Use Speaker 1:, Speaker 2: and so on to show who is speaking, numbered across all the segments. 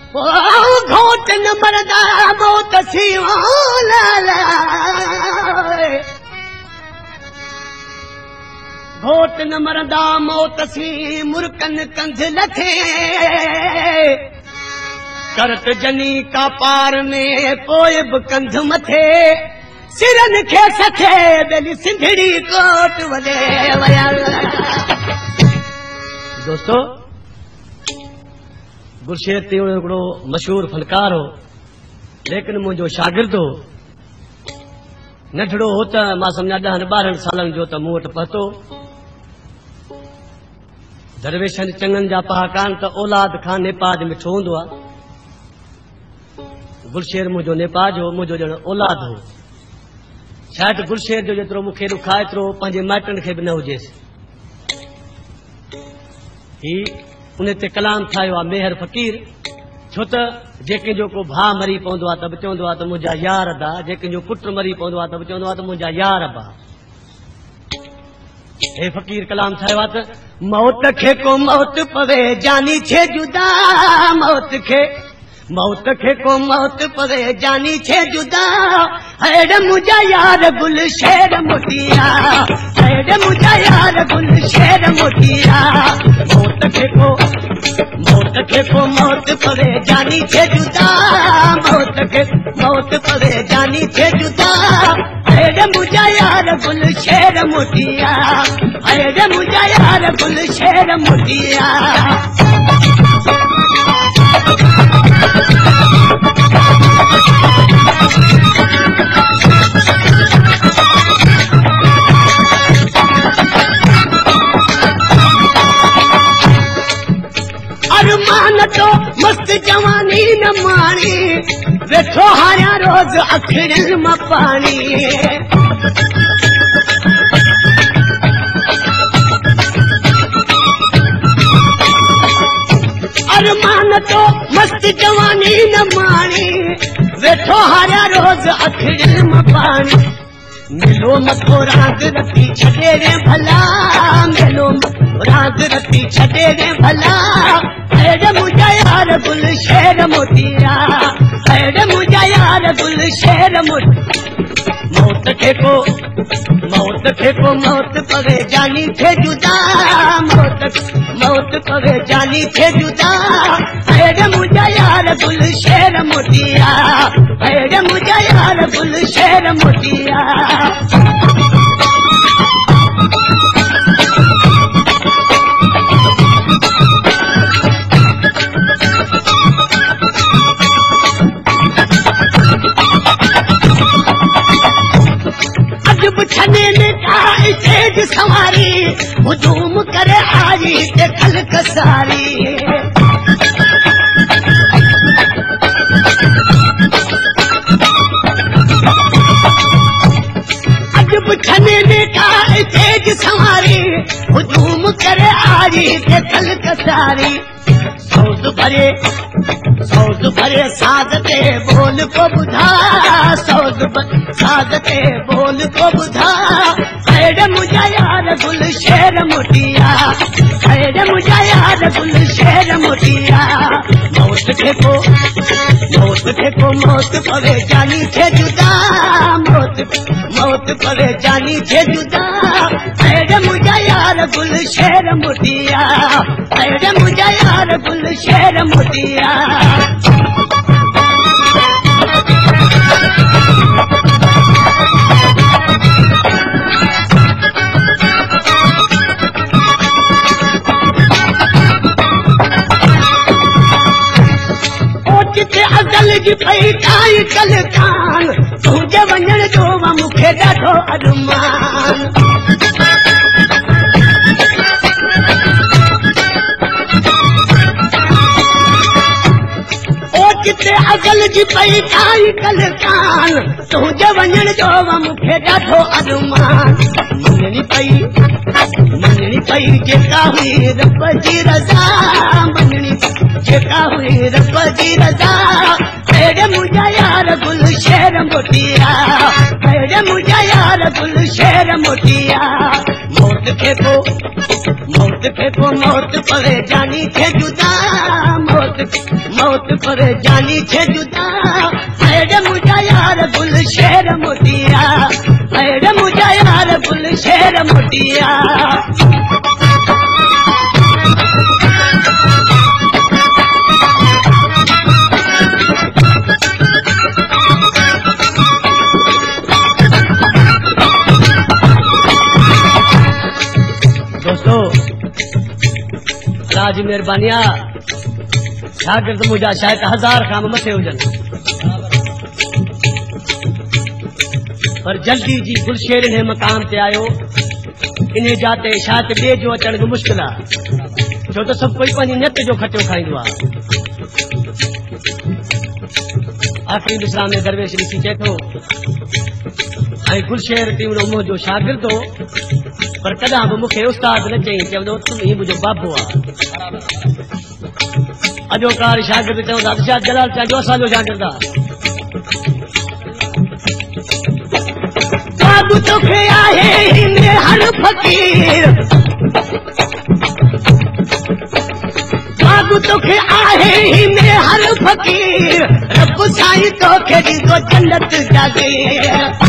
Speaker 1: घोट न मरदा मौत सी घोट न मरदा मौत सी मुर्कन कंध लथे करत जनी का पार में कोई बि कंध मथे सिरन खे सखे बेली सिंधड़ी कोट वले वया। दोस्तों गुरशेर ते हिकिड़ो मशहूर फनकार हो लेकिन मुंहिंजो शागिर्द हो नंढड़ो हो त मां सम्झा 10-12 सालनि जो त मूं वटि पहुतो दरवेशनि चङनि जा पहाकान त औलाद खां नेपाज मिठो हूंदो आहे। गुरशेर मुंहिंजो नेपाज हो मुंहिंजो ॼण औलाद हो शायदि गुरशेर जो जेतिरो मूंखे ॾुखाए एतिरो पंहिंजे माइटनि खे बि न हुजेसि। ही उन ते कलाम ठाहियो आहे मेहर फ़कीर छो त जेकंहिंजो को भाउ मरी पवंदो आहे त बि चवंदो आहे त मुंहिंजा यार अदा जेकंहिंजो पुटु मरी पवंदो आहे त बि चवंदो आहे त मुंहिंजा यार अबा। हे फ़कीर कलाम ठाहियो आहे त मौत खे को मौत पवे जानी छे जुदा मौत खे को मौत पवे जानी छे जुदा हेड मुझा यार गुल शेर मोटिया हेड मुझा यार गुल शेर मोटिया मौत खे को मौत पवे जानी छे जुदा मौत पवे जानी छे जुदा हेड मुझा यार गुल शेर मोटिया हेड मुझा यार गुल शेर मोटिया। अरमान तो मस्त जवानी न मानी वेठो हारिया रोज अखिड़िन मां पानी अरमान तो मस्त जवानी न मानी वेठो हारिया रोज अखिड़िन मां पानी मिलो मथो राग रखी छॾे रे भला मिलो राग रखी छॾे रे भला हेड मुझा यार गुल शेर मोटिया हेड मुझा यार गुल शेर मौत खे को मौत पवे जानी थे जुदा मौत पवे जानी थे जुदा हेड मुझा यार गुल शेर मोटिया हेड मुझा यार गुल शेर मोटिया। छने में का तेज सवारी हुजूम करे आई ते खलक सारी अजब छने में का तेज सवारी हुजूम करे आई ते खलक सारी सौद भरे साज ते बोल को बुधा साज ते बोल को बुधा हेड मुझा यार गुल शेर मोटिया हेड मुझा यार गुल शेर मोटिया मौत खे को मौत पवे जानी छे जुदा मौत पवे जानी छे जुदा हेड मुझा यार गुल शेर मोटिया हेड मुझा यार गुल शेर मोटिया। अजल जी पई काई कल कान तुझे वञण जो मूंखे ॾाढो अरमान किथे अजल जी पई काई कल कान तुझे वञण जो मूंखे ॾाढो अरमान मञणी पई जेका हुई रब जी रज़ा मञणी जेका हुई रब जी रज़ा हेड मुझा यार गुल शेर मोटिया हेड मुझा यार गुल शेर मोटिया मौत खे को मौत खे को मौत पवे जानी थे जुदा मौत पवे जानी थे जुदा अरे मुझा यार गुल शेर मोटिया अरे मुझा यार गुल शेर मोटिया दोस्तों अल्लाह जी मेहरबानिया शागिर्द मुझा शायद 1000 खां मथे हुजन पर जल्दी जी गुलशेर ने मकाम ते आयो इन्हें जाते शायद बे जो अचण मुश्किल आहे छो तो सब कोई पंहिंजी नियत जो खटियो खाईंदो आहे आखिरी मिसरा में दरवेश ॾिसी चए थो ऐं गुलशेर टीवड़ो मुंहिंजो शागिर्द हो पर कदा भी मुखे उस्ताद न चई चवंदो तुम ही मुझो बाबू आहे अजोकार शागिर्द चवंदा शायद जलाल चाचो असांजो शागिर्द आहे बाबू तोखे आहे हिन हर फकीर बाबू तोखे आहे हिन हर फकीर रब साईं तोखे ॾींदो जन्नत जागीर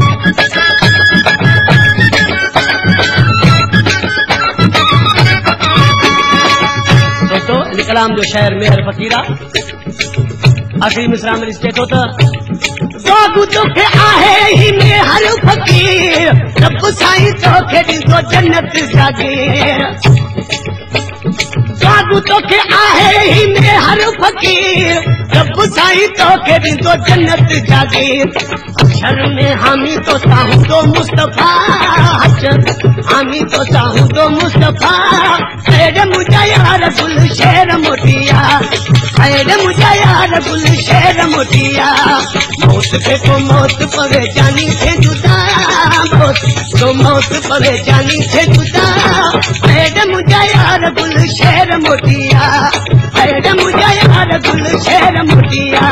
Speaker 1: कलाम जो शहर मेहर फकीरा आखिरी मिसरा में लिखे तो बाबू तोखे आहे ही में हर फकीर रब साईं तोखे ॾींदो जन्नत जागीर बाबू तोखे आहे ही में हर फकीर रब साईं तोखे ॾींदो जन्नत जागीर अक्षर में हामी तो साहू तो मुस्तफा हामी तो साहू तो मुस्तफा अरे मुझा यार गुल शेर मोटिया अरे मुझा यार गुल शेर मोटिया मौत खे को मौत पवे जानी थे जुदा मौत पवे जानी थे जुदा अरे मुझा यार गुल शेर मोटिया अरे मुझा यार गुल शेर मोटिया